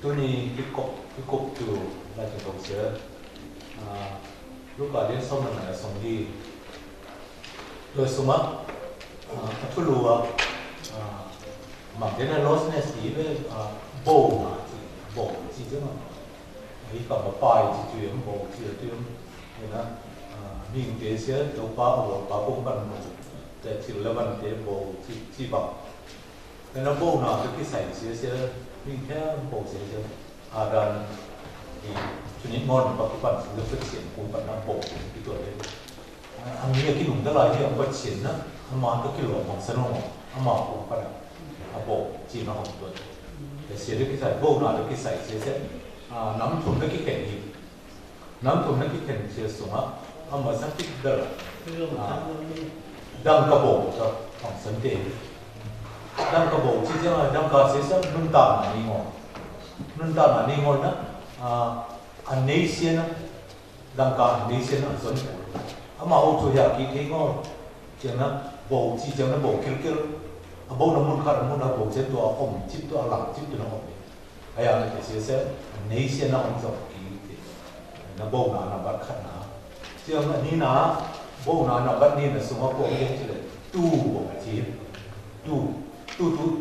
tu ni ikop tu la ke dong se lu ka den som na som di lo suma tu lu ma den na los ne si le bo na bo ji je ma ai ka ba pai ji tu yem bo ji tu yem na ming te se do pa bo pa bong ban mo te chi le ban te bo ji ba na bo na ke sai se mình theo bộ sẽ dan thì cho nên ngon và các bạn sẽ phát triển cùng bạn làm bộ cái tuổi đấy anh nghĩ cái đúng đó là cái ông phát triển đó anh mà cái kiểu bằng sân không anh mà cũng phải là bộ chỉ nó học tuổi để sẽ được cái giải bộ nào được cái giải sẽ nắm thùng cái kèn gì nắm thùng cái kèn sẽ xuống á anh mà sáng tích đó là đang cái bộ cho bằng sân tiền đang cái bộ chỉ là đang cái sẽ nâng tạm là đi ngon đó anh này xem đang cái anh này xem anh xuân anh mà ô tô nhà kia thấy ngon chẳng là bộ chỉ chẳng là bộ kiểu bộ nó muốn khát muốn là bộ trênตัวông chipตัวหลัง chip ตัวน้องไอ้อันนี้sẽ anh này xem nó ông giống kia nó bộ nó bắt khát nó chẳng là ní nó bộ nó bắt ní là số bộ cái gì đấy tu bộ chỉ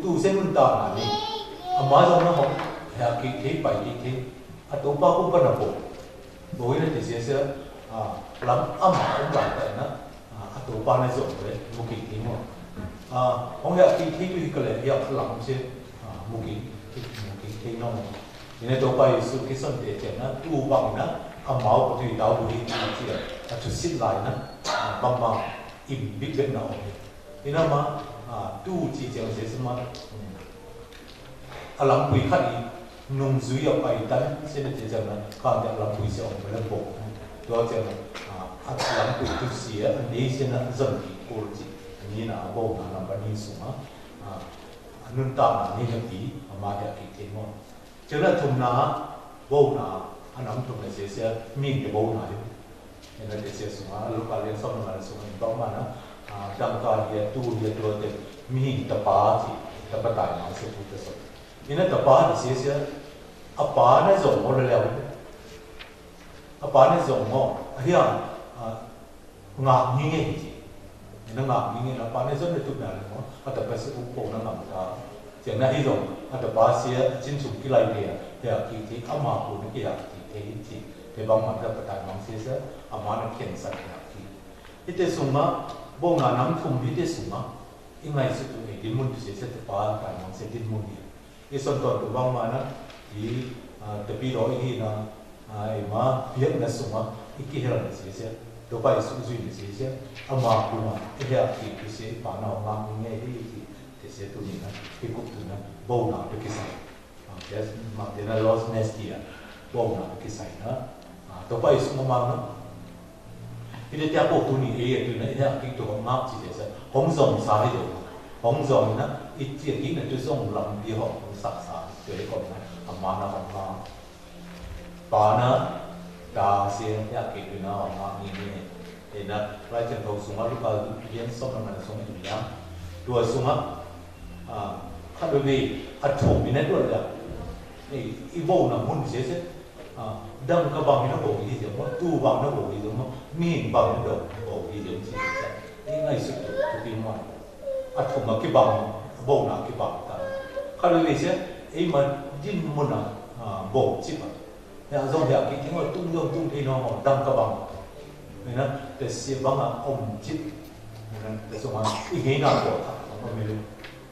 tu sẽ muốn tạo là gì mà giống nó không là cái thế bảy cái thế tổ ba cũng vẫn là bộ ấy là thì sẽ làm âm cũng làm vậy nó tổ ba này giống vậy một cái thế mà không là cái thế cái này hiểu làm chứ một cái thế nó thì này tổ ba sự cái sản phẩm thì nó tu bằng nó máu của tùy đào bùi thì chút xíu lại nó bằng im biết bên nào thì nó mà tu chỉ chẳng sẽ mà làm bùi khát đi nung dưới ở bài tán sẽ là chỉ rằng là còn để làm bùi sẽ ông phải làm bộ đó chẳng là làm bùi tu sửa anh ấy sẽ là dần thì cô chỉ như là bộ là làm bao nhiêu xuống nung tạm là như thế mà để cái thế ngon chứ là thùng ná bộ là anh nắm thùng này sẽ miếng cái bộ này nên là để sẽ xuống lúc nào lên xong là xuống những bao mà nó đăng cái tu tu thì miếng tập ba thì tập ba đại nó sẽ phụ được nên là tập ba thì sẽ apa này giống một là apa này giống một hiện ngạc nhiên gì nó ngạc nhiên là apa này giống như tụi nào là tập ba sẽ ủng hộ nó làm ra chẳng là hy vọng tập ba sẽ chính chủ cái này thì kỳ thì âm mà của nó kia thì thế thì bằng mặt tập đại nó sẽ ama nó khen sạch thì thế xong mà bộ nào nắm thùng biết thế xong mà in ngày sự tụi đi muốn sẽ tập ba đại nó sẽ đi muốn đi cái sản phẩm của bằng mà nó thì tập đi rồi thì nó mà biết là xong mà cái là sẽ đồ bài số duy nhất sẽ ama của nó cái thì sẽ bảo nào mang nghe thì sẽ tụi mình cái cục tụi nó bộ nào được cái sai cái mà thế là lost nest kia bộ nào được cái sai nữa đồ bài số mà mang nó thì để bộ tụi mình ấy tụi nó cái tụi họ mang chỉ sẽ không dùng sai được không dùng nó ít chuyện ít là tôi dùng làm đi họ cũng sẵn sàng để còn mà nó còn mà bà nó đa xe cái tụi nó mà như thế thì nó lại chân đầu xuống lúc nào biến xong rồi mình xuống mình nhắm đùa xuống các đối vị thủng bị nét luôn là thì vô là muốn sẽ đâm cái bằng nó bổ gì giống tu bằng nó bổ gì giống miền bằng nó đổ bổ gì giống gì những ngày sự thực hiện ngoài thủng là cái bằng vô là cái bằng ta các đối vị sẽ ấy mà dính muốn là bổ chip à giống như cái tiếng là tung thì nó đâm cái bằng nên là để xem bằng là ông chip nên để xong mà ý nghĩa nào của ta không biết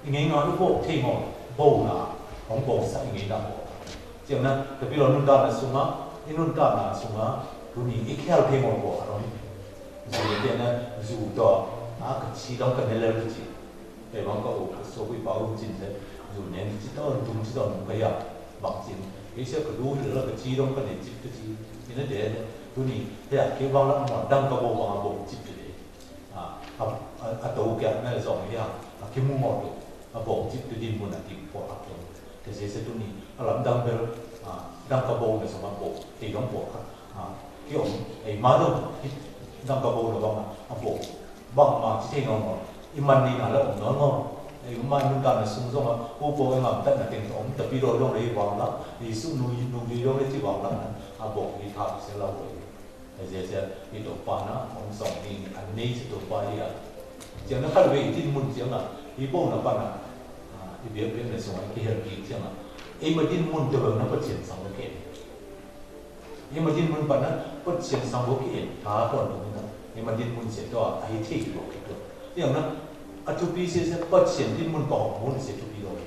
ý nghĩa nào nó bộ thì mà bộ là không bộ sẽ ý nghĩa nào của chẳng làแต่พี่เรานุ่นตานะสุมานี่นุ่นตานะสุมารู้นี่อีกแค่เพลงของบ่เรานี่จะเป็นนะอยู่ต่อก็ชีต้องกันเลยรู้จิแต่บางก็โอ้โซกุยเป่ารู้จิเลยอยู่เนี่ยจิตต้องดุมจิตต้องก็อยากบักจิไอ้เสียก็รู้แล้วก็ชีต้องกันเนี่ยจิตก็ชีนี่นั่นเดี๋ยวรู้นี่แต่เกี่ยวกับเราดังก็บ่บางบ่จิตเลยตัวแกนั่นสองอย่างคิดมุ่งหมดบ่จิตดินมุนติพออักแต่เสียเสียตัวนี้หลังดังเบลดังกระโบเนี่ยสมัยโบที่ต้องโบครับที่ผมไอ้มาดูดังกระโบเนี่ยบ้างโบบางมาที่น้องอีมันนี่นะแล้วผมน้อง ai mà nun ta là sung sung à ô bộ cái ngầm tất là tiền ổn tập đi rồi trong đấy vào đó thì sự nuôi nuôi trong đấy chỉ vào đó à bộ đi tháp sẽ lâu rồi thì sẽ đi tổ pa nó ông sòng đi anh này sẽ tổ pa đi à chẳng nó khác về tin muốn chẳng là đi bộ nó pa là đi biết biết là sòng cái hiện kỳ chẳng là em mà tin muốn từ nó phát triển sang cái em mà tin muốn pa nó phát triển sang cái thà còn đúng không em mà tin muốn sẽ cho ai thích một cái đượcอย่างนั้นอัตุปีเสียปัจเจียนที่มันบอกมันเสียทุกปีเลย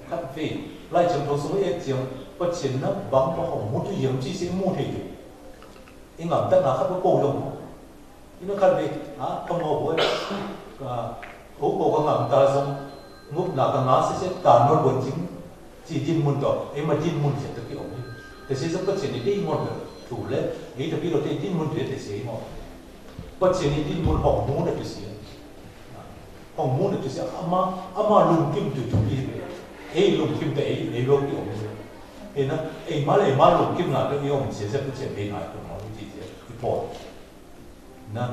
ครับพี่ไล่จนทศเอกเจียงปัจเจียนนั้นบางบอกมันที่ยังที่เสียมุ่งที่อยู่อีกงานแต่หน้าครับก็โกงลงอีนั่นครับพี่ต้องบอกว่าโอ้โหก็งานตาส่งงบหนักงานเสียการนวดบนจริงจีจินมุนต่อไอ้มาจินมุนเสียตะกี้ออกนี่แต่เสียสักปัจเจียนนี่ได้หมดเลยถูกแล้วไอ้ตะกี้เราได้จินมุนเสียแต่เสียหมดปัจเจียนนี่จินมุนของมุ่งได้เสียของมูนตัวเสียอามาลุงกิมตัวทุกทีเลยลุงกิมแต่โลกที่ออกมานะมาลุงกิมน่ะก็ยอมเสียเสียผู้เสียเป็นอะไรตัวน้องที่เสียที่ปอดนะ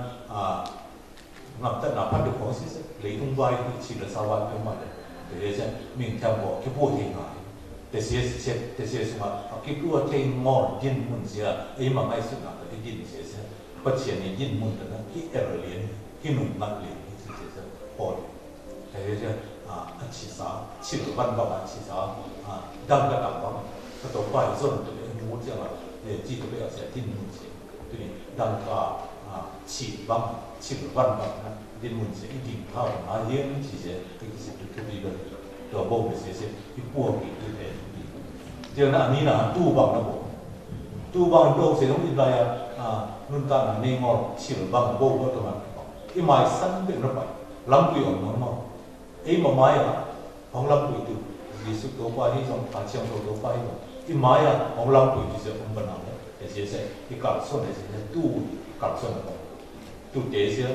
งับแต่หน้าพันธุ์ของเสียเลยทุ่งใบที่ชีลสาวาเป็นมาเลยแต่เสียมิ่งแทงบอกแค่พูดเองไงแต่เสียสมาคิดว่าเทงมอยินมุนเสียมาไม่สุดนะแต่ยินเสียปัจเจียนยินมุนแต่นั้นที่เรียนที่หนุ่มนักเรียนพอแต่เรื่องชีสาชีลวันบ้างชีสาดังกระดับบ้างก็ต้องไปส่วนตัวเองรู้จังว่าจีตัวเองเสียที่มุ่งเสียตัวนี้ดังก็ชีบ้างชีลวันบ้างนะที่มุ่งเสียอีกดิ่งข้าวมาเลี้ยงชีเสียที่เสียตัวนี้เลยตัวบ่มเสียที่ปวดอีกตัวเองเดี๋ยวนั้นอันนี้นะตู้บ้างนะผมตู้บ้างโดนเสียต้องอินไลนุ่นตาหนีงอชีลบ้างบ่มก็ตัวมันอีหมายสั้นเป็นระบายลำปีออกมาไอ้มาไม้ของลำปีดูยิสุตัวไปที่สองขาเชียงตัวไปไอ้ไม้ของลำปีที่จะอุ้มปนามเนี่ยแต่เสียเสียที่กัดส่วนเนี่ยเสียตู้กัดส่วนเนี่ยตู้เดี๋ยวเสีย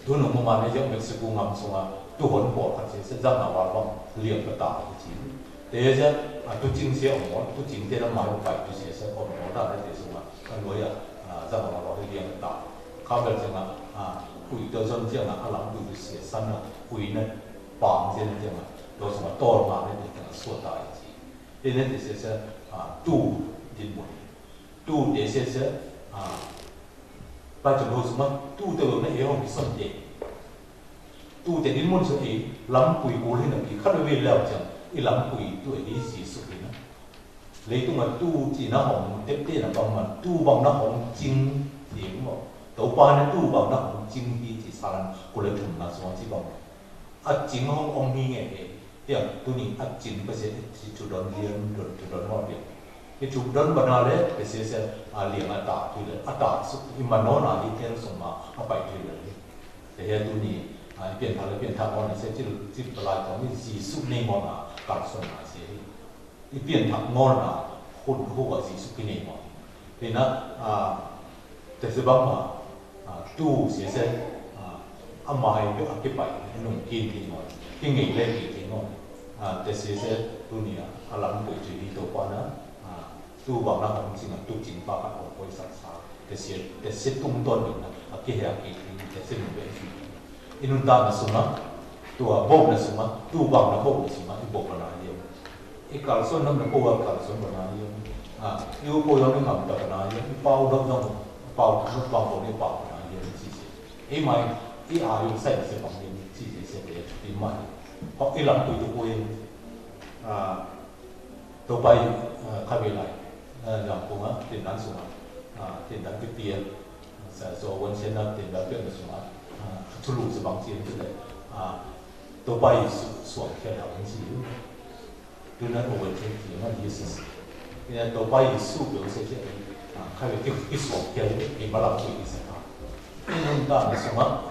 ตู้หนุ่มมาเนี่ยยังเม็กซิโกงามส่งตู้หัวหัวกัดเสียเสียจังหวะว่าเลี้ยงกระต่ายจริงเดี๋ยวเสียตู้จริงเสียหัวตู้จริงเดี๋ยวมาลงไปตู้เสียเสียหัวได้เดี๋ยวส่งกันรวยจังหวะว่าเลี้ยงกระต่ายข้าวแบบจังคุยตัวจนเจ้าหลังดูเสียสั้นคุยเนี่ยปางเจ้าเนี่ยตัวสมัยโตมาเนี่ยเป็นส่วนใหญ่ทีนี้เดี๋ยวเสียตู้ดินบุญตู้เดี๋ยวเสียไปจนรู้สมัยตู้เดิมเนี่ยเราไม่สนใจตู้แต่ดินบุญสุดเองหลังคุยกูเลยนะพี่ข้าเราเวลาจังอีหลังคุยตัวนี้สีสุดเลยนะเลยตู้มาตู้จีน่าหอมเต็มๆนะบางมันตู้บางน่าหอมจริงเสียงบอกตัวปานตู้บางน่ะของจริงที่ที่สารกุลถุนนะสมัยที่บอกจริงขององค์นี้ไงเนี่ยตัวนี้จริงก็เสียที่จุดเรียนจุดว่าเดียวที่จุดบรรณาเลยก็เสียเลี้ยงตาที่เลยตาสุดที่มันโน่นที่เทียนส่งมาเอาไปที่เลยแต่เนี่ยตัวนี้เปลี่ยนทางเลยเปลี่ยนทางอ่อนเสียที่ปลายของนี่สีสุดในมอนะการส่งมาเสียที่เปลี่ยนทางมอนะคนคู่กับสีสุดในมอนี่นะแต่สบังมาตู้เสียเส้นอามาให้ก็อธิบายหนุ่มกินที่นอนกินเองเล่นที่นอนแต่เสียเส้นตัวนี้อาลังไปจุดที่ตัวปานะตู้บางนักของจริงตู้จริงปากของบริษัทสาแต่เสียตุ้มต้นอยู่นะกี่แห่งกี่แต่เส้นมันเป็นอินุนตานะสมัตัวโบกนะสมัตู้บางนะโบกนะสมัอีโบกนะเดียวอีกการส่วนนั้นนะโบกการส่วนนะเดียวยูโบยังไม่ทำแต่นะเดียวเป้าดำดำเป่าทุกบางคนเนี่ยเป่าอะไรอย่างนี้ไอ้ไม่ไอ้อายุใส่เสียบางอย่างที่เสียเดียวไม่เพราะไอ้หลังตัวตัวเองตัวไปข้าไปไหนหลังผมเต็มนั้นสูงเต็มนั้นเตี้ยแต่ส่วนวันเช้าเต็มนั้นเปลี่ยนสูงทุลุสบางทีก็เลยตัวไปสวมแค่เราอย่างนี้ดูนั้น我们天体那意思是，现在ตัวไปสู้有些些。开始就一所标你把它推一下弄到什么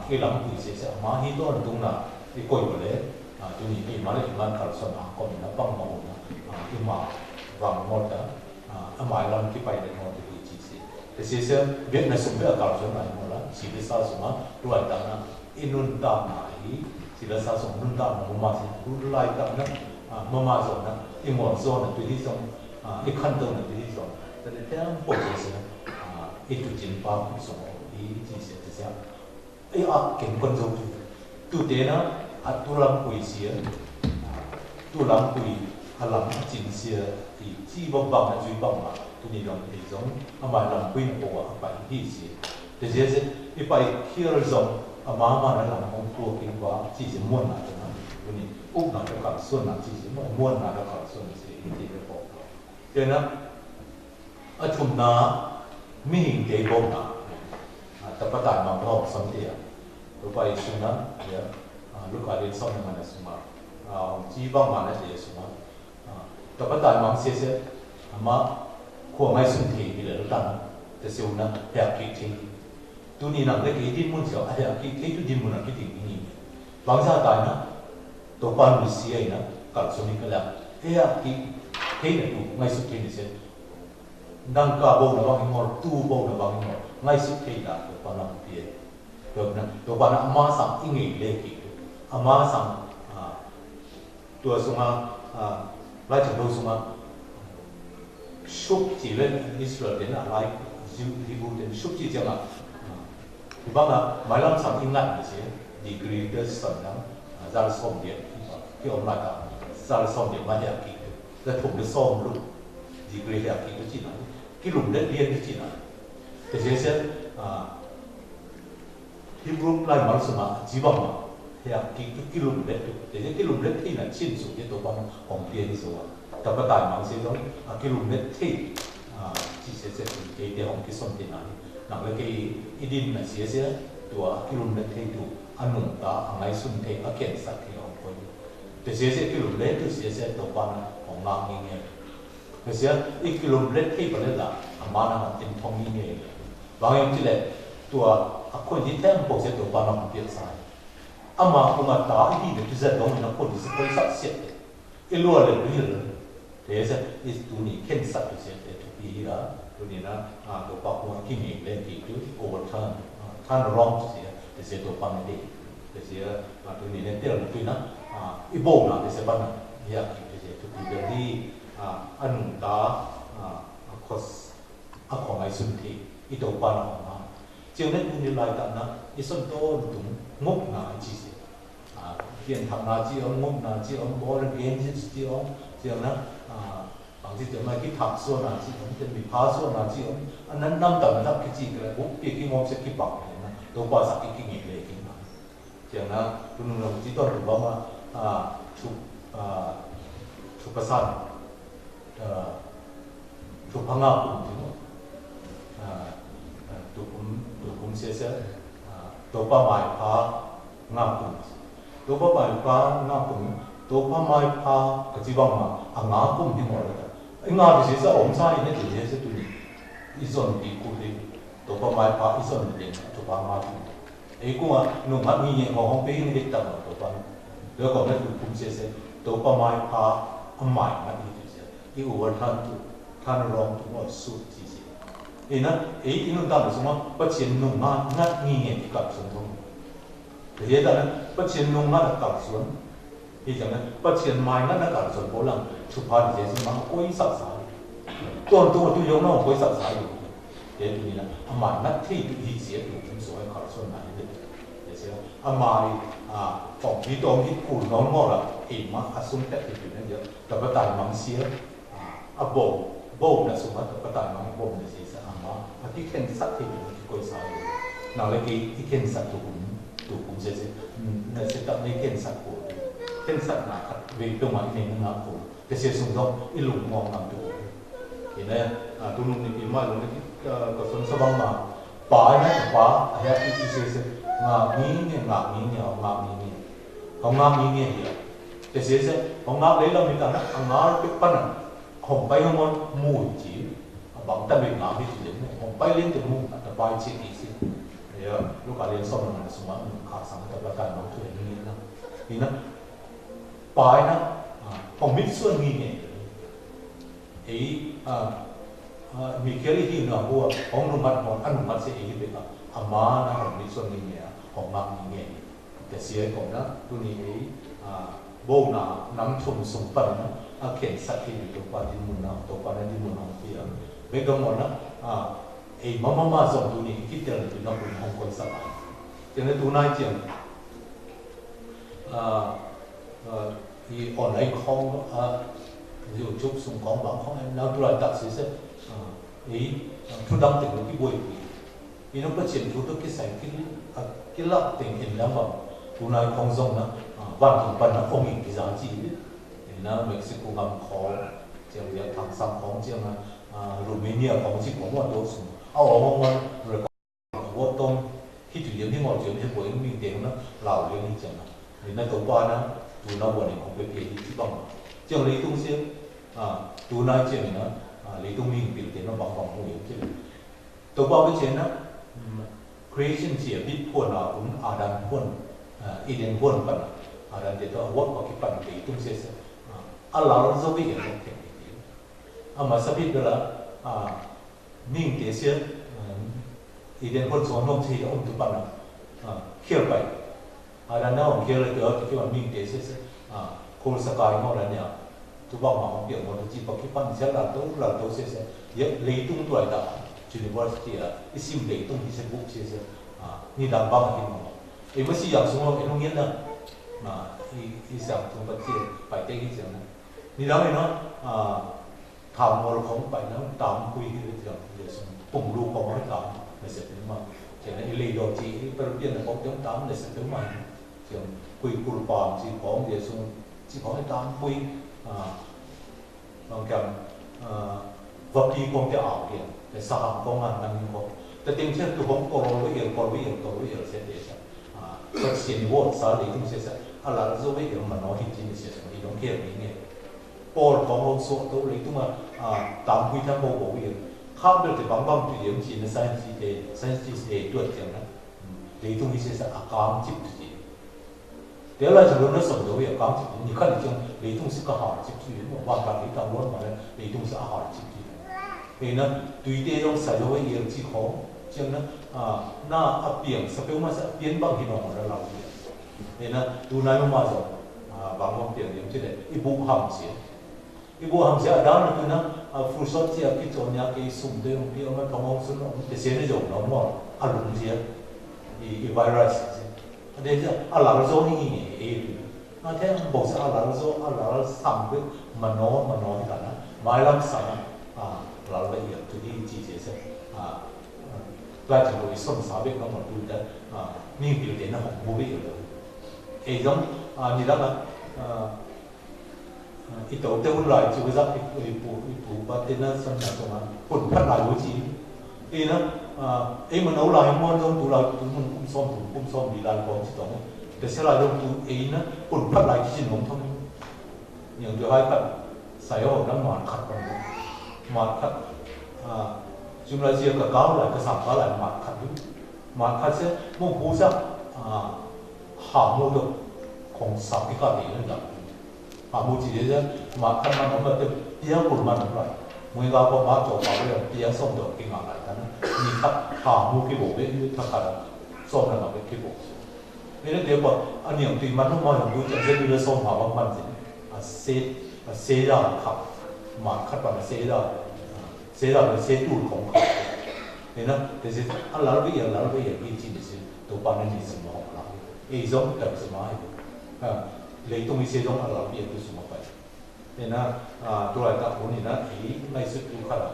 一两回些些马很多人都拿一过过来就你马来马卡算ก็มีนะ帮忙นะที่มาวางหมดหมายเราที่ไปในหมดที่จีซีแต่เสียเวียดนามสมัยการส่วนไหนหมดละสิริสาสมด้วยต่างนะอินุนตาไหนสิริสาสมนุนตามุมาสิรู้ไล่ต่างนะมุมาส่วนนะอีหมอนส่วนตัวที่สองอีขั้นตอนตัวที่สองแต่ในแท้พวกเสียอีจุดจินปาสมอีจีเสียเสียไอ้เก่งคนจบตัวเดียนะ tu lam quỳ xía tu lam quỳ lam chính xía thì chỉ bằng bằng duy bằng mà tu ni lòng thì giống mà lam quỳ nó bỏ phải đi xía thì thế sẽ đi phải khi rồi giống mà nó làm không thua kinh quá chỉ muốn là cho nó tu ni úp nó cho cả xuân là chỉ muốn là cho cả xuân thì thì cái bỏ cho nên ở trong đó mi hình cái bông nào tập bắt đại mà họ sống thì lúc vậy chúng nó lúc ở đây sống mà là sống mà chỉ bằng mà là để sống tập bắt đại mà sẽ mà của ngay xuân thì là lúc đó thì sống nó theo kỳ thi tu ni nằm cái đi muốn chịu theo kỳ thi tu đi muốn là cái gì gì bằng ra đại nó tổ quan mình xí ấy nó cả số này cái là theo kỳ thế là đủ ngay xuân thì sẽ nâng cả bông là bằng ngồi tu bông là bằng ngồi ngay sự thế là tổ quan làm việc được nè tổ quan là ama sang ý nghĩa lệ kỳ ama sang tua sung lại trong đâu sung shop chỉ lên Israel đến là lại Hebrew đến shop chỉ chẳng là thì bằng là mấy năm sang England là gì degree cái sản năng ra xong điện cái ông lại cả ra xong điện mà đẹp kỳ ra thuộc được xong luôn degree đẹp kỳ cái gì đó cái lùm đất liên cái gì đó thì thế sẽ Hebrew lại nói什么chỉ bằng mà thì cái lùm đất thì cái lùm đất thì là chuyên dụng cái tổ quan hồng biên cái số tập cái đại mạng sẽ giống cái lùm đất thì chỉ sẽ cái để hồng cái xong tiền này nào cái idin là sẽ tua cái lùm đất thì tu anh nung ta ngay xuân thì ở kiện sạch thì hồng coi thì sẽ cái lùm đất thì sẽ tổ quan hồng ngang như thế thì sẽ cái lùm đất thì có lẽ là mà nó tìm thông như thế và em chỉ là tuaคนที่แท้บอกจะตัวปานองเปียกสายอามาคงตาที่เด็กที่จะต้องมีนักคนที่จะคอยสักเสียอีลัวเลยนี่เลยเดี๋ยวจะอีตัวนี้เข็นสักตัวเสียทุกปีละตัวนี้นะตัวปากหัวที่มีเล่นที่ดูโอเวอร์ท่านร้องเสียแต่เสียตัวปานเด็กแต่เสียตัวนี้เนี่ยเตี้ยลงไปนะอีโบนะแต่เสียปานอยากแต่เสียทุกปีเดือนที่อันตาคอสของไอ้สุนทีอีตัวปานของchiều nay cũng như lại tận đó, cái sân to đúng ngốc nào chỉ hiện thằng nào chỉ ông ngốc nào chỉ ông bố lên game chỉ ông chiều đó, bằng chỉ chiều mai cái thằng số nào chỉ ông chuẩn bị phá số nào chỉ ông anh năm tầm năm cái gì cái bút cái ngón sẽ cái bọc này, đâu bao giờ cái nghề này cái nào, chiều đó, tôi nói chỉ toàn được bao mà chụp cái sàn, chụp hàng ngọc cũng cũng sẽ tổ ba mai phá ngam cũng tổ ba mai phá ngam cũng tổ ba mai phá cái gì bằng mà ngam cũng đi mọi người ngam thì sẽ ổn sai nên thì sẽ tụi ison đi cụ đi tổ ba mai phá ison đi tổ ba mai ấy cũng nung mắt như vậy họ không biết những cái tầm tổ ba rồi còn cái cũng sẽ tổ ba mai phá mai mà đi sẽ yêu vật than rong tụi nó suốt ý nó ý nó ta là什么不前弄啊那你也比较顺通这些的不前弄啊的搞顺意讲呢不前买那搞顺不能出发的些什么归啥啥多都有那种归啥啥有也对呢买那替一些有什么所谓搞顺来的这些买ของที่ตรงที่กูน้องงอละเห็นมาสุ่มแต่ที่นั่นเยอะแต่ก็ตายมังเสียโบน่ะสมมติก็ตายมังโบน่ะสิที่เข็นสัตว์ที่อยู่ที่ก้อยสายนั่นเลยที่เข็นสัตว์ตัวผมเสียเนี่ยเสร็จแล้วในเข็นสัตว์กูเข็นสัตว์หนาขัดเวทตัวมันเองนะกูแต่เสียสมมติอีหลุมมองนำตัวเห็นไหมตัวนุ่มนี่ปีใหม่ลงที่ก็สนสว่างมาป่าเนี่ยป่าอะไรที่เสียงามีเนี่ยงามีเนี่ยของงามีเนี่ยแต่เสียของงาเลยเรามีการงาเป็นปั้นของไปของมันมูจีbằng tâm mình làm cái chuyện này, không bay lên từ mông, tập bay chỉ đi xin, lúc cả lên xong rồi là xong rồi khá sáng tập là cái máu thuyền như thế thì nó bay nó, không biết xuân gì nhỉ, ấy mình kia đi thì nó mua, ông nông mặt còn ăn nông mặt sẽ ý biết là mà nó không biết xuân gì nhỉ, không mang gì nhỉ, cái gì cũng đó, tôi nghĩ bố nào nắm chung súng bắn nó, khiển sát thì được qua đi muốn nào, được qua đi muốn nào thì bây giờ mà nó mà dùng tụi này kít tiền tụi nó cũng không còn sao cho nên tụi này chuyện i online không YouTube sung con bằng không em nào tôi lại đặt sẽ ý thu đăng tình cái buổi thì nó có chuyện thu được cái sản cái lắc tình hình lắm mà tôi nói không giống nữa văn thủ văn nó không hình cái giá trị thì nó Mexico ngầm khó chỉ là thằng sang không chỉ là Romania không chỉ có một số sung ông rồi có tông khi chủ yếu thì mọi chuyện thì với mình tiếng nó lào lên như chẳng thì nó tối qua nó tụi nó buồn không biết gì chỉ bằng chẳng lấy tung xíu tụi nó chuyện nó lấy tung mình biểu tiếng nó bằng không hiểu chứ tối qua cái chuyện đó creation chỉ biết buồn là cũng Adam buồn Eden buồn bận Adam thì tôi work vào cái bận lấy tung xíu Allah nó giúp việc mà sao biết là mình tiếng xíu Eden buồn số nông thì ông tụi bạn khiêu vậy đàn ông kia là được cái mà mình để sẽ cô sẽ coi họ là nhỉ tụi bọn họ biểu một chỉ có cái phần rất là tốt sẽ lấy tung tuổi đó university là cái sim lấy tung thì sẽ bút sẽ như đàn băng thì mà em mới sử dụng xuống rồi em không biết đâu mà đi sang chúng ta chỉ phải tay cái chuyện này đi đó thì nó thảm một không phải nó tạm quy cái chuyện để cùng lưu không nói tạm là sẽ đến mà cho nên lấy đồ chỉ đầu tiên là có tiếng tạm để sẽ đến mà trường quy cù bòn chỉ có địa xuống chỉ có cái tam quy bằng cầm vật lý công ty ảo hiện để xã hội công an năng lực côngแต่tiếng trước tôi không có rồi sẽ để cho xin vô xã hội cũng sẽ là do vậy mà nói thì chỉ sẽ đi đóng kia này nghe Paul có một số tôi lấy tôi mà tam quy tham bộ bộ hiện khác được thì bằng bằng tùy điểm chỉ là science tuột chẳng đó lấy tôi sẽ account chip thế là chúng nó sống đối với con chỉ những cái trong lý thông sẽ có hỏi chip gì một hoàn toàn lý thông luôn mà lý thông sẽ hỏi chip gì vì nó tùy theo trong sử dụng nhiều chỉ khó cho nó áp biển sau khi mà sẽ biến bằng cái nó là làm gì nên là tu này mà rồi bằng một tiền điểm chứ đấy ibu ham sẽ ở đó là nó phụ sót chỉ cái chỗ nhà cái súng đấy cái ông ấy không súng nó cái xe nó dùng nó mà ăn luôn gì cái virus để cho Allah rồi như vậy nó thế bộ sa Allah rồi Allah sắm cái mà nó cả nó mai lắm sắm Allah bây giờ tụi đi chỉ sẽ lại cho người sống sao biết nó một đôi đó mình biểu hiện nó không vô biết được thì giống như đó là ít tổ tiêu lại chỉ có cái phụ và tên nó xong là xong còn phát lại với chị thì nó ấy mà nấu lại món giống tụ lại tụ mình cũng xôm bị lại còn chỉ tổng để sẽ lại giống tụ ấy nó còn phát lại chỉ nóng thôi những điều hai phát xài ở nó mòn khát chúng ta riêng cả cáo lại cái sản phẩm lại mòn khát sẽ mong phú sắc hạ mua được không sắm cái cái gì nữa hạ mua chỉ để mà khát mà nó được tiếng của mình lại mỗi cái có bao chỗ bảo vệ tiếng xong được cái ngọn lại đó ni khát hạ mua cái bộ bên như thằng cả xong là cái bộ nên nếu mà anh em tùy mình không mọi người cũng sẽ đi lên xong hạ bằng mình gì xe ra khát mà khát bằng xe ra là xe đủ không khát nên là thế thì anh lão bây giờ cái gì thì tụi bạn nên đi xem họ làm cái giống tập xem ai lấy tung cái xe giống anh lão bây giờ tôi xem họ vậy nên là tôi lại tạo vốn thì nó ý ngay sự tu khá là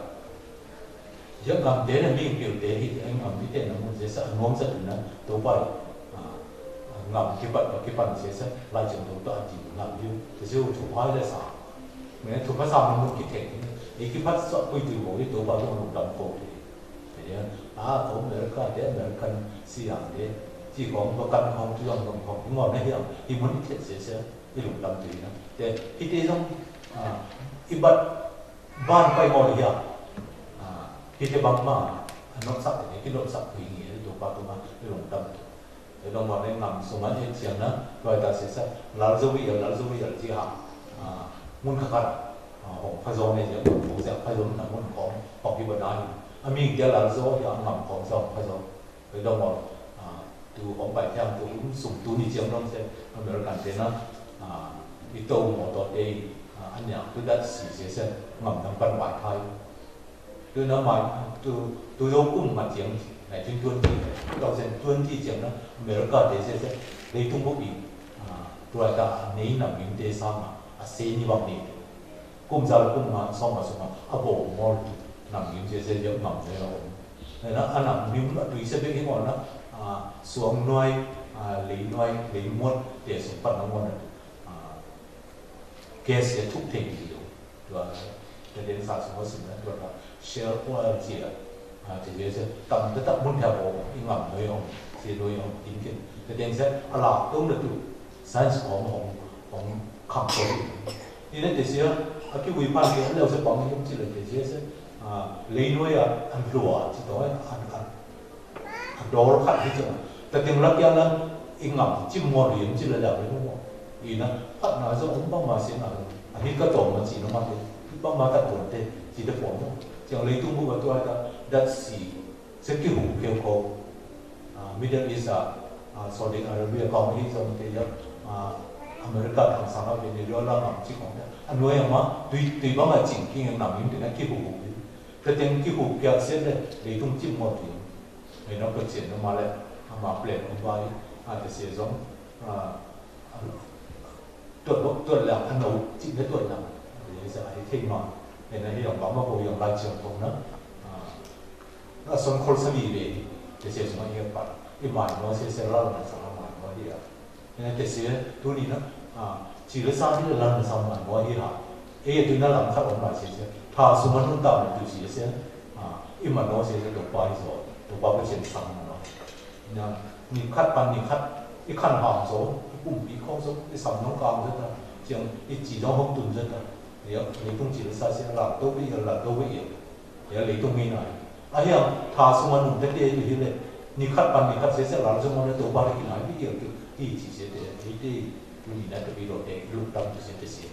giờ ngầm thế là mình biểu thế thì anh ngầm cái tiền nó muốn sẽ sợ ngon rất là tụi bạn ngầm cái phần sẽ lại trường tụi bạn chỉ ngầm như thì siêu chủ hóa ra sao mình thuộc phát sao nó muốn cái thể thì cái phát sợ quy từ bộ cái tụi bạn trong đồng đồng cổ thì cũng để có để cần xì hàng để chỉ có cần không chứ không cũng ngon đấy hiểu thì muốn thiệt sẽ cái lục đồng tùy nó để khi thế xong cái bật ban quay ngồi hiểu khi thế bằng mà nó sắp thì cái độ sắp thì nghĩa tụi bạn cái lục đồng để đồng bọn em làm số mấy hết chuyện đó rồi ta sẽ là dấu bây giờ chỉ học muốn khắc khắc phải dùng này chứ không sẽ phải dùng là muốn có cái vấn đề mình giờ là dấu thì ăn làm không xong phải dùng để đồng bọn từ không phải theo tôi cũng dùng túi đi chiếm đông sẽ nó cảm thấy nó đi tàu một tổ đây anh nhỉ tôi đã xỉ sẽ ngầm thằng văn bài thay tôi nói mà tôi đâu cũng mà tiếng này chuyên tuân thì đầu tiên tuân thì tiếng nó mới có thể sẽ lấy tung bút bị ตัวแต่นี้นำมินเตซ่ามาเซนิบังนี่กุมซาลกุมมาซ้อมมาซ้อมมาอโบมอลนำมินเจเซเยอะนำเลยเราเนี่ยนะอันนั้นมินดูอีเซเบกิมอนนะสวมน้อยหลีน้อยหลีมดเดี๋ยวสมปันน้ำมันเกสจะทุกเทคนิคดูตัวเด่นสะสมสิ่งนั้นตัวเชลล์ว่าเจียจะเยอะจะตั้งแต่ตั้งมุ่งแถวอีกหลังเลยองเสียโดยองอินเกนแต่เด่นเช่อะไรต้องดูสันส์ของคำพูดนี่นั่นเดี๋ยวอาคิวิพากษ์เนี่ยเราจะบอกให้ยุ่งจีเลยเดี๋ยวเลี้ยงไว้อันหลัวจีตัวอันโดนขัดที่จะแต่ถึงรับยานั้นอีกหลังจิ้มมอเรียมจีเลยแบบนี้มั้งอีนะพัดหนาจะอุ้มบ้างมาเสียหน่อยอันนี้ก็จบมันจีนมาเลยบ้างมาตัดตัวเตะจีเดฟอร์มจังเลยตุ้งบุกตัวอะไรดัชซีเซกิหูเกี่ยวกับมิดเดิลอีสต์ซาอุดิอาระเบียกองที่จะมาเที่ยวอเมริกาทางสหรัฐเป็นเรื่องล่างจีของเนี่ยอันนู้นยังมาตุยบ้างมาจีนที่ยังนำยิ่งถึงกี่หูแต่ถึงกี่หูเกี่ยวเส้นเลยเลยตุ้งจิ้มหมดเลยไม่นับเป็นเสียงมาเลยมาเปลี่ยนมาไว้อาจจะเสียสองตัวหลังอันนู้นจีนได้ตัวหลังเดี๋ยวจะให้เท่มาในนั้นที่เราบอกว่าโบยังไล่เชียงตรงนะแล้วส่วนคนสมีเลยจะเสียสมัยเยอะไปอีหมายน้อยเสียเสียเล่าในสมัยหมายน้อยเดียวในนั้นจะเสียตัวนี้นะจีรสารที่เราในสมัยน้อยเดียวตัวนั้นหลังขับออกมาเสียถ้าสมมติเราตามดูเสียอีหมายน้อยเสียตัวปลายส่วนตัวปลายเป็นเส้นทางนะเนี่ยนี่คัดปันนี่คัดอีขั้นหางโซ่ปุ่มปีข้อโซ่อีสามน้องกลางใช่ไหมจังอีจีน้องห้องตุนใช่ไหมเดี๋ยว你东จี的啥些啦都不一样啦都不一样เดี๋ยว你东没来哎呀他什么弄的这些嘞你看吧你看谁些啦什么的都把你来不一样就第几些的你你那个比如的路当这些这些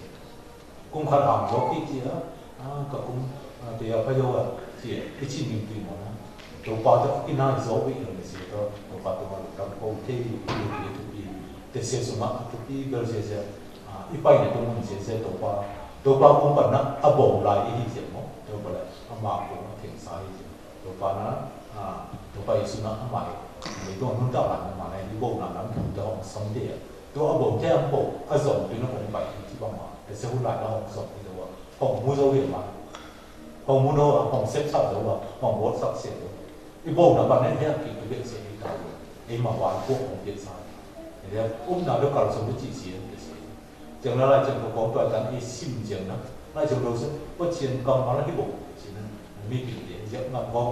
公看行咗啲嘢個公哋有朋友啊即係一千年對我啦都把咗啲那所謂嘅事都把到我咁好聽這些什麼這啲嗰些一般人都唔寫寫到把公品啦一步嚟呢啲節目到過嚟馬步停晒呢啲到把啦到把意思啦買你都唔得啦買嚟啲步嗱諗同就學深啲啊到一步聽一步一上段都冇弊啲幫忙但係好難啦學熟啲到啊學唔到嘅嘛學唔到啊學識差到啊學唔識識到啲步嗱把呢聽見佢哋寫啲教你嘛話過學啲晒你睇屋嗱都教授都支持จังแล้วจังของตัวจังอีซิมจังนะแล้วจังเราสึกว่าเชียนกองมาแล้วที่บอกเชียนมีปีเดียวเยอะมากว่า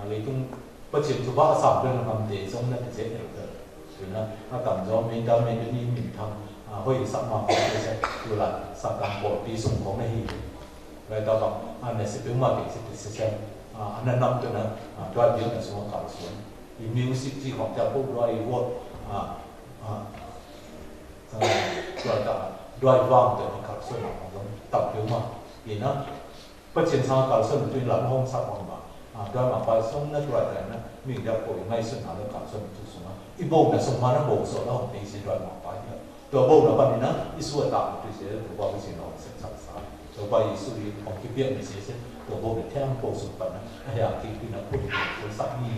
เลยต้องว่าเชียนทุกภาษาเรื่องคำเดียวส่งนั่นเสียเดียวกันถึงนะถ้าต่ำจอมมีดำมีนี่มีทำห้อยสักมาของไม่ใช่ดูละสักการบทปีส่งของในหีบแล้วต่อมาอันนี้สิบมาเป็นสิบเซนอันนั้นนำตัวนั้นตัวเดียวในสมองข่าวสวนอีมิวสิกที่ของจะพูดด้วยวอดด้วยว่างแต่ในการส่วนของเราตัดเยอะมากเห็นนะประเทศทางการส่วนตัวหลังห้องสักห้องมาด้วยมาไปส่งนั่นด้วยแต่นะมีเรื่องป่วยไม่ส่วนหาเรื่องการส่วนทุกส่วนอีโบเนี่ยส่งมาแล้วโบส่วนแล้วของตีสิด้วยมาไปเนี่ยตัวโบเนี่ยปัจจุบันอีส่วนต่างตัวเสียตัวว่าไม่ใช่เราเสียสักษาตัวไปสุริของที่เบี้ยไม่เสียตัวโบเนี่ยแท่งโบสุดปัจจุบันอยากที่คือนักพูดตัวสักนี่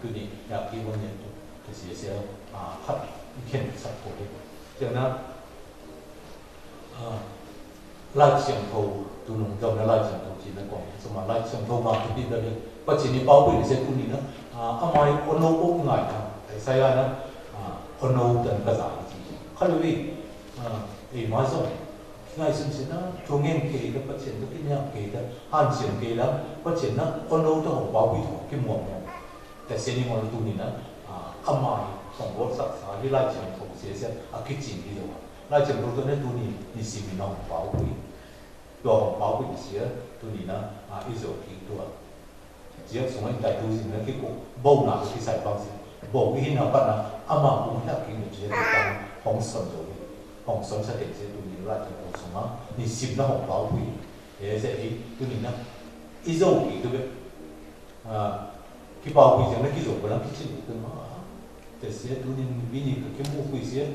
คือนี่อยากที่วันนี้ตัวเสียพัดเข้มสักคนจากนั้นไล่เชียงโทตัวหนุ่มจอมไล่เชียงโทจีนก่อนสมัยไล่เชียงโทมาที่ดินเลยปัจจุบันเป้าไปในเส้นตัวนี้นะทำไมคนโน้ก็ง่ายนะแต่ใช่ไหมนะคนโน้เป็นภาษาจีนเขาเรียกว่ามาส่งง่ายสุดๆนะช่วงเงี้ยเกย์แล้วปัจจุบันก็ที่เนี่ยเกย์แล้วหันเสียงเกย์แล้วปัจจุบันนะคนโน้ต้องเป้าไปถูกกี่หมวกเนี่ยแต่เส้นนี้มันตัวนี้นะทำไมของวัดศักดิ์ศรีที่ไล่เชียงโทเสียคิดจริงที่ตัวไล่เชียงโทตัวนี้ตัวนี้นี่สิมีน้องเป้าไปตัวของเป้าไปเสียตัวนี้นะอิโซคิดตัว只要从一代都是那结果，冇拿去晒方式，冇去那办啊，阿妈唔得見住一當紅順做嘅，紅順出嚟即係對你拉住紅順啊，你攝得紅包會，也即係對你呢，一肉嘅對不對？佢包會就那幾肉不能去吃的嘛，但是對你比你佢冇會些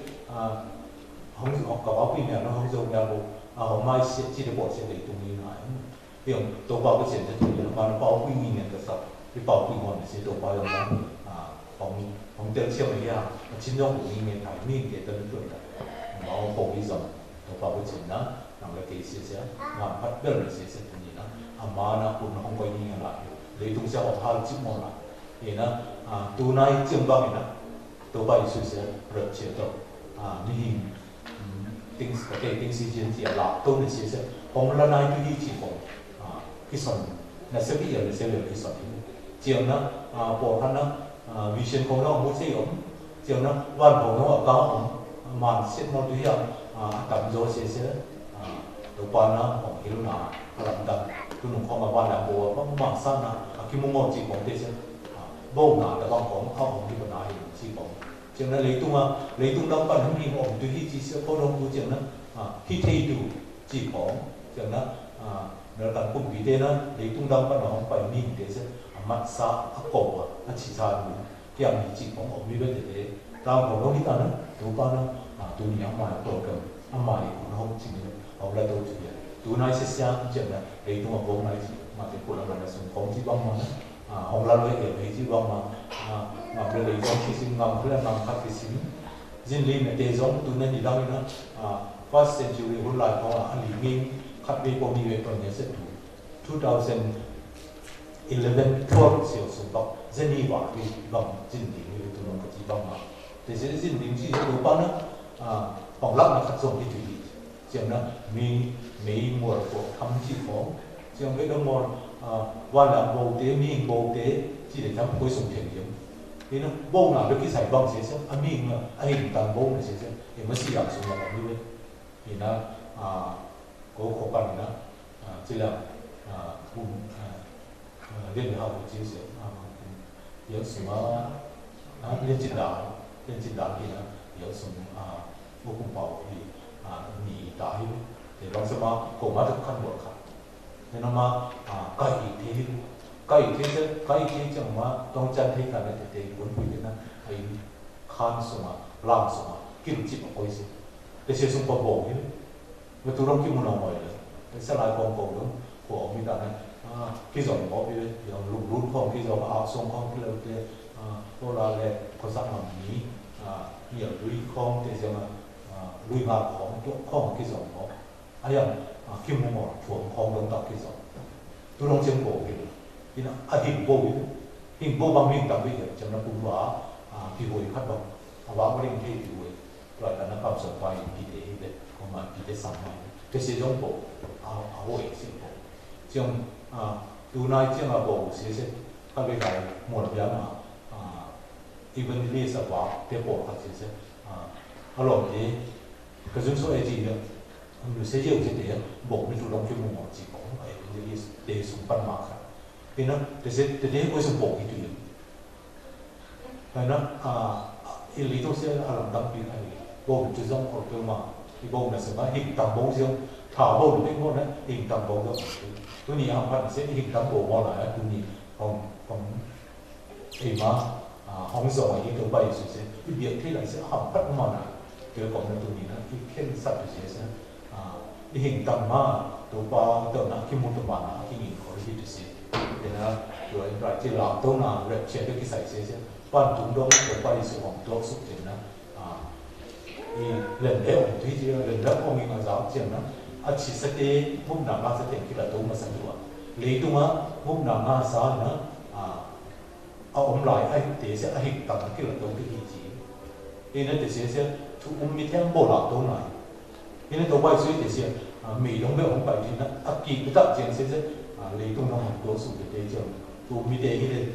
紅學個包會咩？那紅肉咩冇紅買些，只係保些嚟東西來。用多包个钱在土里，把那包贵一年的少，你包贵我那些多包用那ของเตลเชียมเนี่ยชิ้นยงหูนี่เงี้ยถ่ายมีเกิดตั้งตัวเลยเราโผล่ที่สองตัวปาบุชินนะหลังจากที่เสียงานพัดเดินเสียตรงนี้นะอามานะคุณห้องก็ยิ่งอะไรเลยตรงเสียออกทางจิ้มมองละเห็นนะตัวนายจิ้มบ้างนะตัวไปสุดเสียเปิดเชียร์ตัวนี่ติ้งสเกตติ้งซีจีนเสียหลักตัวนี่เสียของละนายตัวที่จีบที่สอนนั่นเสียที่อย่างเสียเลยที่สอนเจียงนะบอกท่านนะวิเชียนของเราไม่ใช่ผมเจียงนะวันของเราก็ผมมันเส้นมอตัวอย่างตัดโจเสียตัวปานะของฮิรุนาหลังดังตัวหนุ่มของมาวันแล้วบอกว่ามันสั้นนะคิมุโมจีบผมได้เสียโบนาแต่บางของเข้าของที่ปนายจีบผมเจียงนั้นเลยตุ้งดังปันทั้งมีผมตัวที่จีเสียเขาลงตัวเจียงนั้นที่ที่ดูจีบผมเจียงนั้นเนื้อการปุ่มวิเดนะเลยตุ้งดังปันของไปมีเดี๋ยวเสียมัดซาอักโกะอันชิซาดูที่ยังมีจีบของผมมีเป็นเด็กตามของเราที่ตอนนั้นตัวป้านะตัวนี้มาตัวกันอามาอีกคนเขาจริงๆเอาแล้วตัวจริงตัวนายเสียงจริงนะเลยตัวผมนายมาเป็นคนละคนละส่วนของที่บ้างมาของเราเลยเห็นที่บ้างมาเป็นเลยต้องคิดสิ่งงามเพื่อนำคัดสิ่งจินลีเนี่ยเดี๋ยวตัวนั้นดีแล้วนะfirst century หุ่นลายของอันนี้มีคัดเวปมีเวปเนี่ยเสร็จ2011 12เสียวสุดบอกเจนี่ว่าที่บ้างจินลีเนี่ยตัวนั้นก็ที่บ้างมาแต่เสียจินลีที่ตัวป้านะของรักนะขัดส่งที่ถูกดีเช่นนั้นมีมัวก็ทำที่ของเช่นไม่ต้องมัววันละโบเตมีโบเตที่เด็กทำคุยส่งเทียนเดียวนี่นะโบน่ะเด็กที่ใส่บ้างเสียเสียอันนี้นะไอ้ต่างโบน่ะเสียเสียเห็นมันสี่อย่างส่งมาแบบนี้เลยนี่นะก็ขอกันนะ这样我练好的精神有什么练进达的呢？有什么我不保的你答应的，让什么我们都看我看，那么该一天讲嘛，当真天干的的本会的呢，还看什么làm什么，กินจิบเอาไว้สิแต่เสียสมบัติบอกนี่ว่าตัวเรากินมันเอาไว้เลยแต่สลายกองกองหัวมีแต่นั้นที่สองบอกไปเลยอย่างลุกรุ่นของที่เราเอาส่งของที่เราเจอโบราณเลยเขาสั่งมาหนีอย่างลุยของที่จะมาลุยงานของตัวของที่สองบอกอะไรอย่างคิมมอถ่วงของลงตักที่สองตัวเราเชื่อมโบกเลยที่นั่นหิมโบกหิมโบบางมิ่งตักไปเลยจำนวนผู้ว่าพี่หวยคัดบอกว่าไม่ได้ที่พี่หวยปล่อยกันนะครับส่งไปพี่เด็กของมาพี่เด็กสั่งมาแต่เสียจงโบเอาไว้เสียโบจงดูนายเจ้าโบเสียเสียก็ไปไหนหมดแล้วมาอีเวนต์นี้สักว่าเดี๋ยวบอกเขาเสียเสียอารมณ์ดีก็จึงช่วยจีเนี่ยมันเสียเยอะจริงๆบอกไม่ถูกลงที่มุมมองจีของไอ้เรื่องนี้เดี๋ยวส่งปันมาครับทีนั้นแต่เดี๋ยวก็ส่งบอกอีกทีนึงแต่นั้นอีลีต้องเสียอารมณ์ดังปีไอ้บอกจะต้องออกตัวมาอีบอกเนี่ยสมัยหิ่งต่างบอกเสียถามบอกหรือไม่บอกนะหิ่งต่างบอกก็ตัวนี้อ่ะพันเสียหิ่งต่างบอกว่าอะไรตัวนี้ของไอ้มาของสองไอ้ตัวไปสุดเสียที่เบียดที่ไหนเสียหักพัดมาหน่อยเกี่ยวกับตัวนี้นะที่เข้มสัตว์เสียเสียที่หิ่งต่างมาตัวปลาตัวนั้นที่มุดตัวมาที่หิ่งเขาที่จะเสียเดี๋ยวนะตัวไอ้ไรที่หลังตัวนั้นเรียกเชื่อที่ใส่เสียเสียปั้นถุงดงตัวไปสุดของตัวสุดเด่นนะlần lễ ông thủy chứ lần lễ ông mình giáo chuyện đó chỉ sẽ thế mục nào mà sẽ thành cái là tôi mà sản xuất lấy tôi mà mục nào mà sao nữa ông lại ai để sẽ hình thành cái là tôi cái gì thì nên để sẽ thu ông mi theo bộ lạc tôi này thì nên tôi quay suy để sẽ mỹ đông bên ông bảy thì nó kỳ cái tập chuyện sẽ lấy tôi nó một số cái để trường tôi mi để cái này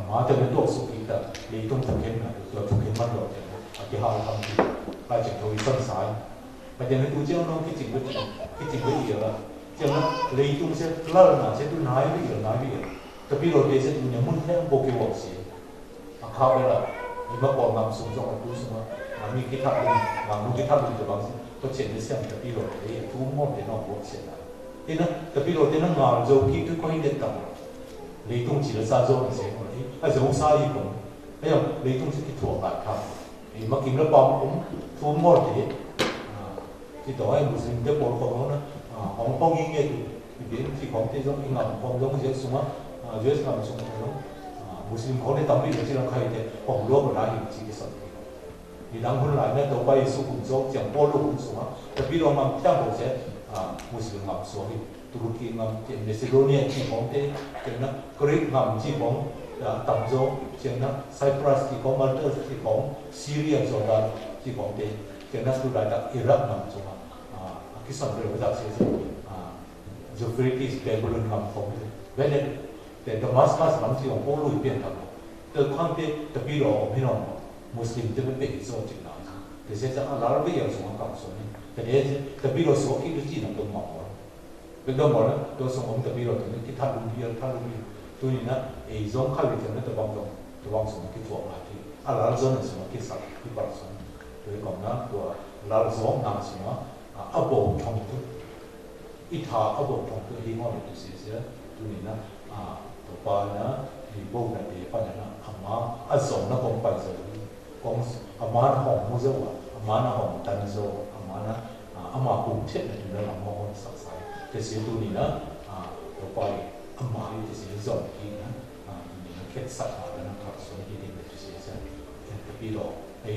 mà cho nên tôi số cái tập lấy tôi thực hiện này rồi thực hiện bắt đầu cái hào tâm thì phải chỉnh đổi phân sai và giờ này tôi chưa nói cái chỉnh với gì là giờ nó lấy tôi sẽ lơ là sẽ tôi nói với gì tapi rồi đây sẽ tôi nhớ muốn theo bộ cái bộ gì khao đây là nhưng mà còn làm xuống trong tôi xuống mà mình cái tháp đi làm luôn cái tháp đi rồi bằng có chuyện để xem tapi rồi đấy thu môn để nó bộ chuyện này thế nó tapi rồi thế nó ngờ rồi khi tôi có hiện tập lấy tôi chỉ là sao rồi sẽ có đấy rồi sai cũng thấy không lấy tôi sẽ cái thuộc lại tháp mà kiếm nó bom cũng thu môn thì tổ anh một sinh cái bộของnóของphong như vậy thì biến thìของthế giống như là phong giống dưới xuống dưới làm xuống nó Muslimเขาได้ทำให้เราที่เราใครแต่ของโลกเราได้เห็นจริงที่สุดมีดังคนหลายเนี่ยตัวไปสุขุมโซอย่างโปโลขุมสูงแต่พี่เรามาจ้างผมเสียมุสลิมงามสวยตุรกีงามเจนเมซิโดเนียที่ผมเต้เจนนะกรีกงามที่ผมตัมโซเจนนะไซปรัสที่ผมมาเลเซียที่ผมซีเรียจอร์แดนที่ผมเต้เจนนะสุดท้ายจากอิรักงามสูงคิดสันเรื่องจากเสียจูฟริกิสเบบูลงามผมเว้นแต่ดมัสกัสงามที่ผมโปโลอีเปียนทำแต่ความเต้แต่พี่เราพี่น้องมุสลิมจะไม่เป็นอิสลามจริงนะแต่เสียจากลาลาบีอย่างสูงกว่าส่วนนี้แต่เนี่ยแต่พี่เราสวมที่ดูจีนตัวหมอเป็นตัวหมอนะตัวสมองแต่พี่เราตัวนี้ที่ท่านรู้เยอะท่านรู้เยอะตัวนี้นะไอ้ซองข้าวที่เนี่ยตัวบางสมองที่ตัวมาที่ลาลาซอนสมองที่สักที่ปรสมตัวนี้ก่อนนะตัวลาลาซองนั่งสมองอับบงทองตัวอิทาอับบงทองตัวที่งอเลยตัวเสียตัวนี้นะตัวปานะที่โบกันที่ปานะอามาอัศงนะคงไปเจอกงอามานะของมุสลิมอามานะของตันโซอามานะอามาปุ่มเช็ดในเรื่องอามาของสักสายแต่เสียตัวนี้นะตัวไปอามาอยู่ที่เสียจอมที่นะนี่นะแค่สักมาแล้วนะครับส่วนที่เด็กที่เสียจะแต่พี่เราไอ้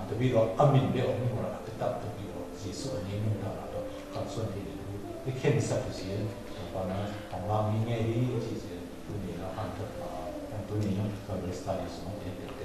แต่พี่เราอามินเดียวนี่มันจะตัดตัวพี่เราสีส่วนนี้นู่นนั่นแล้วก็ส่วนที่เด็กนี่แค่สักที่เสียตอนนั้นของเรามีไงดีที่เสียตัวนี้นะอันตัวนี้นะก็เป็นสไตล์สมองเด็ก